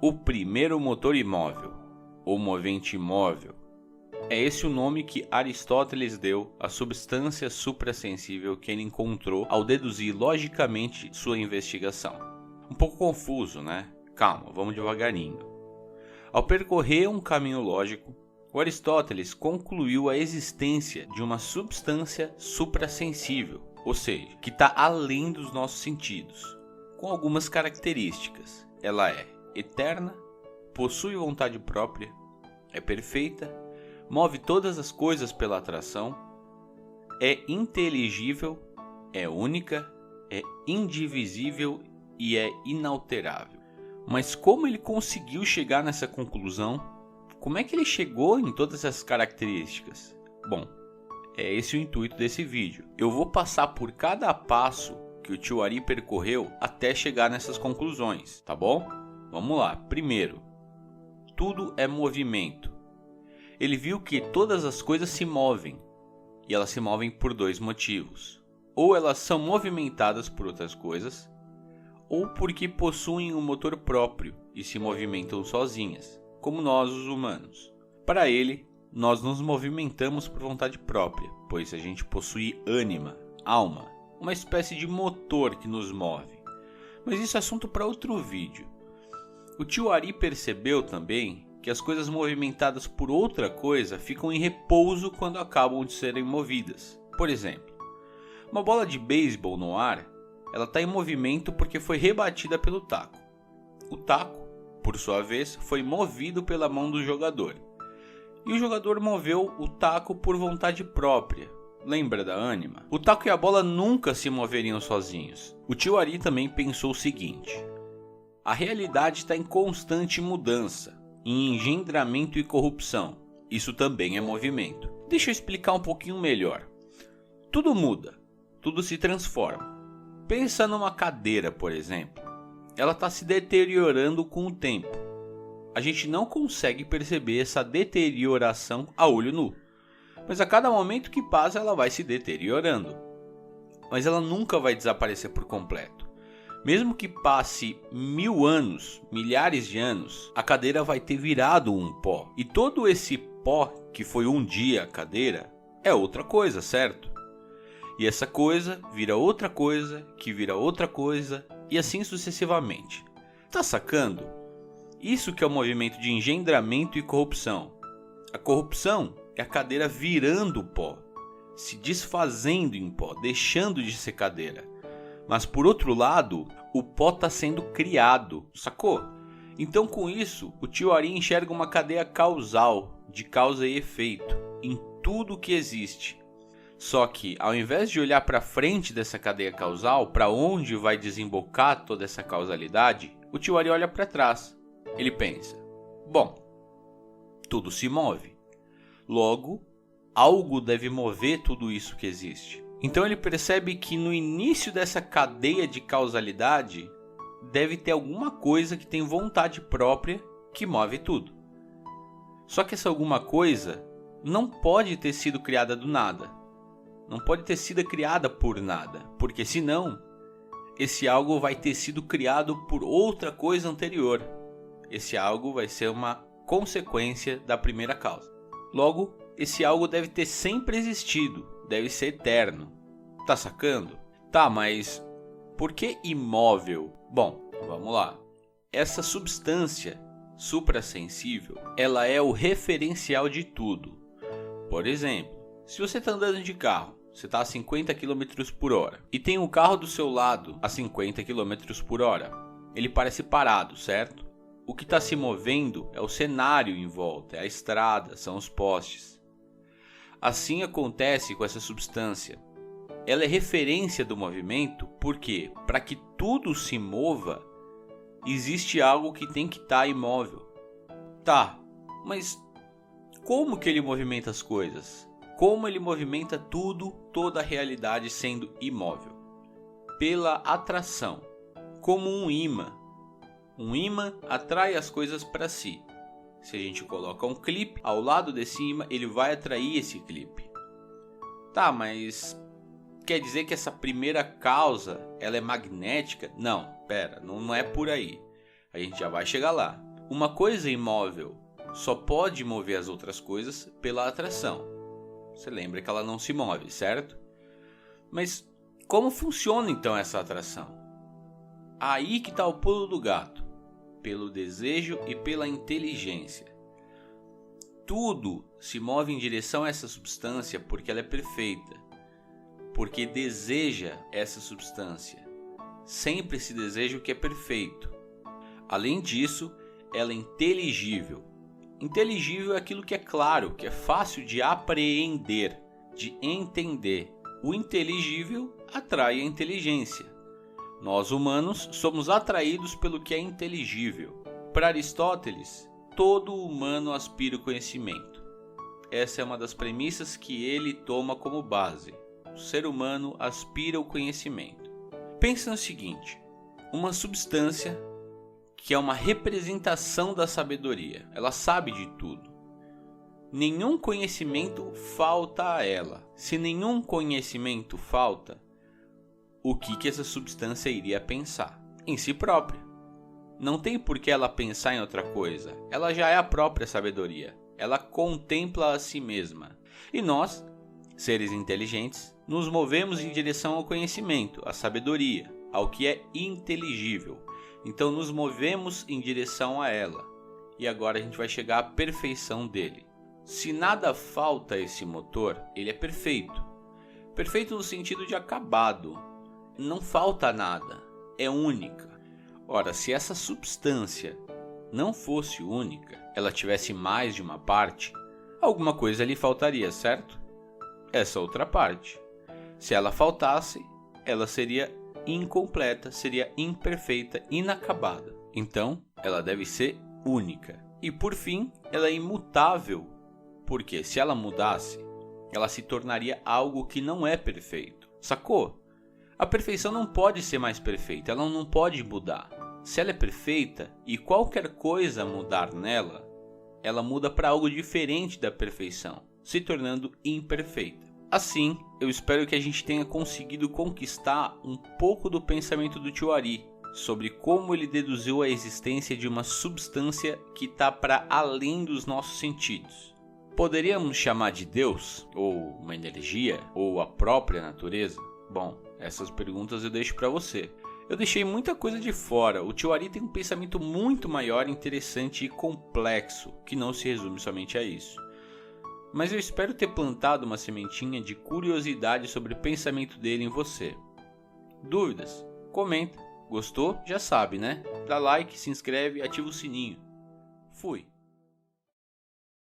O primeiro motor imóvel, ou movente imóvel, é esse o nome que Aristóteles deu à substância suprassensível que ele encontrou ao deduzir logicamente sua investigação. Um pouco confuso, né? Calma, vamos devagarinho. Ao percorrer um caminho lógico, o Aristóteles concluiu a existência de uma substância suprassensível, ou seja, que está além dos nossos sentidos, com algumas características. Ela é eterna, possui vontade própria, é perfeita, move todas as coisas pela atração, é inteligível, é única, é indivisível e é inalterável. Mas como ele conseguiu chegar nessa conclusão? Como é que ele chegou em todas essas características? Bom, é esse o intuito desse vídeo. Eu vou passar por cada passo que o tio Ari percorreu até chegar nessas conclusões, tá bom? Vamos lá. Primeiro, tudo é movimento. Ele viu que todas as coisas se movem, e elas se movem por dois motivos. Ou elas são movimentadas por outras coisas, ou porque possuem um motor próprio e se movimentam sozinhas, como nós, os humanos. Para ele, nós nos movimentamos por vontade própria, pois a gente possui ânima, alma, uma espécie de motor que nos move. Mas isso é assunto para outro vídeo. O tio Ari percebeu também que as coisas movimentadas por outra coisa ficam em repouso quando acabam de serem movidas. Por exemplo, uma bola de beisebol no ar, ela está em movimento porque foi rebatida pelo taco. O taco, por sua vez, foi movido pela mão do jogador. E o jogador moveu o taco por vontade própria. Lembra da ânima? O taco e a bola nunca se moveriam sozinhos. O tio Ari também pensou o seguinte: a realidade está em constante mudança, em engendramento e corrupção. Isso também é movimento. Deixa eu explicar um pouquinho melhor. Tudo muda, tudo se transforma. Pensa numa cadeira, por exemplo. Ela está se deteriorando com o tempo. A gente não consegue perceber essa deterioração a olho nu. Mas a cada momento que passa ela vai se deteriorando. Mas ela nunca vai desaparecer por completo. Mesmo que passe 1000 anos, milhares de anos, a cadeira vai ter virado um pó. E todo esse pó que foi um dia a cadeira é outra coisa, certo? E essa coisa vira outra coisa, que vira outra coisa, e assim sucessivamente. Tá sacando? Isso que é o movimento de engendramento e corrupção. A corrupção é a cadeira virando pó, se desfazendo em pó, deixando de ser cadeira. Mas por outro lado, o pó está sendo criado, sacou? Então com isso, o tio Ari enxerga uma cadeia causal, de causa e efeito, em tudo que existe. Só que ao invés de olhar para frente dessa cadeia causal, para onde vai desembocar toda essa causalidade, o tio Ari olha para trás. Ele pensa: bom, tudo se move. Logo, algo deve mover tudo isso que existe. Então ele percebe que no início dessa cadeia de causalidade deve ter alguma coisa que tem vontade própria que move tudo. Só que essa alguma coisa não pode ter sido criada do nada. Não pode ter sido criada por nada, porque senão esse algo vai ter sido criado por outra coisa anterior. Esse algo vai ser uma consequência da primeira causa. Logo, esse algo deve ter sempre existido, deve ser eterno. Tá sacando? Tá, mas por que imóvel? Bom, vamos lá. Essa substância suprassensível, ela é o referencial de tudo. Por exemplo, se você está andando de carro, você está a 50 km por hora e tem um carro do seu lado a 50 km por hora. Ele parece parado, certo? O que está se movendo é o cenário em volta, é a estrada, são os postes. Assim acontece com essa substância. Ela é referência do movimento porque, para que tudo se mova, existe algo que tem que estar imóvel. Tá, mas como que ele movimenta as coisas? Como ele movimenta tudo, toda a realidade sendo imóvel? Pela atração, como um imã. Um imã atrai as coisas para si. Se a gente coloca um clipe ao lado desse imã, ele vai atrair esse clipe. Tá, mas quer dizer que essa primeira causa ela é magnética? Não, pera, não é por aí. A gente já vai chegar lá. uma coisa imóvel só pode mover as outras coisas pela atração. Você lembra que ela não se move, certo? Mas como funciona então essa atração? Aí que está o pulo do gato. Pelo desejo e pela inteligência. Tudo se move em direção a essa substância porque ela é perfeita. Porque deseja essa substância. Sempre se deseja o que é perfeito. Além disso, ela é inteligível. Inteligível é aquilo que é claro, que é fácil de apreender, de entender. O inteligível atrai a inteligência. Nós humanos somos atraídos pelo que é inteligível. Para Aristóteles, todo humano aspira o conhecimento. Essa é uma das premissas que ele toma como base. O ser humano aspira o conhecimento. Pensa no seguinte, uma substância que é uma representação da sabedoria. Ela sabe de tudo. Nenhum conhecimento falta a ela. Se nenhum conhecimento falta, o que essa substância iria pensar? Em si própria. Não tem por que ela pensar em outra coisa. Ela já é a própria sabedoria. Ela contempla a si mesma. E nós, seres inteligentes, nos movemos em direção ao conhecimento, à sabedoria, ao que é inteligível. Então nos movemos em direção a ela. E agora a gente vai chegar à perfeição dele. Se nada falta a esse motor, ele é perfeito. Perfeito no sentido de acabado. Não falta nada. É única. Ora, se essa substância não fosse única, ela tivesse mais de uma parte, alguma coisa lhe faltaria, certo? Essa outra parte. Se ela faltasse, ela seria incompleta, seria imperfeita, inacabada. Então, ela deve ser única. E por fim, ela é imutável, porque se ela mudasse, ela se tornaria algo que não é perfeito. Sacou? A perfeição não pode ser mais perfeita, ela não pode mudar. Se ela é perfeita e qualquer coisa mudar nela, ela muda para algo diferente da perfeição, se tornando imperfeita. Assim, eu espero que a gente tenha conseguido conquistar um pouco do pensamento do Tio Ari sobre como ele deduziu a existência de uma substância que está para além dos nossos sentidos. Poderíamos chamar de Deus, ou uma energia, ou a própria natureza? Bom, essas perguntas eu deixo para você. Eu deixei muita coisa de fora. O Tio Ari tem um pensamento muito maior, interessante e complexo, que não se resume somente a isso. Mas eu espero ter plantado uma sementinha de curiosidade sobre o pensamento dele em você. Dúvidas? Comenta. Gostou? Já sabe, né? Dá like, se inscreve e ativa o sininho. Fui!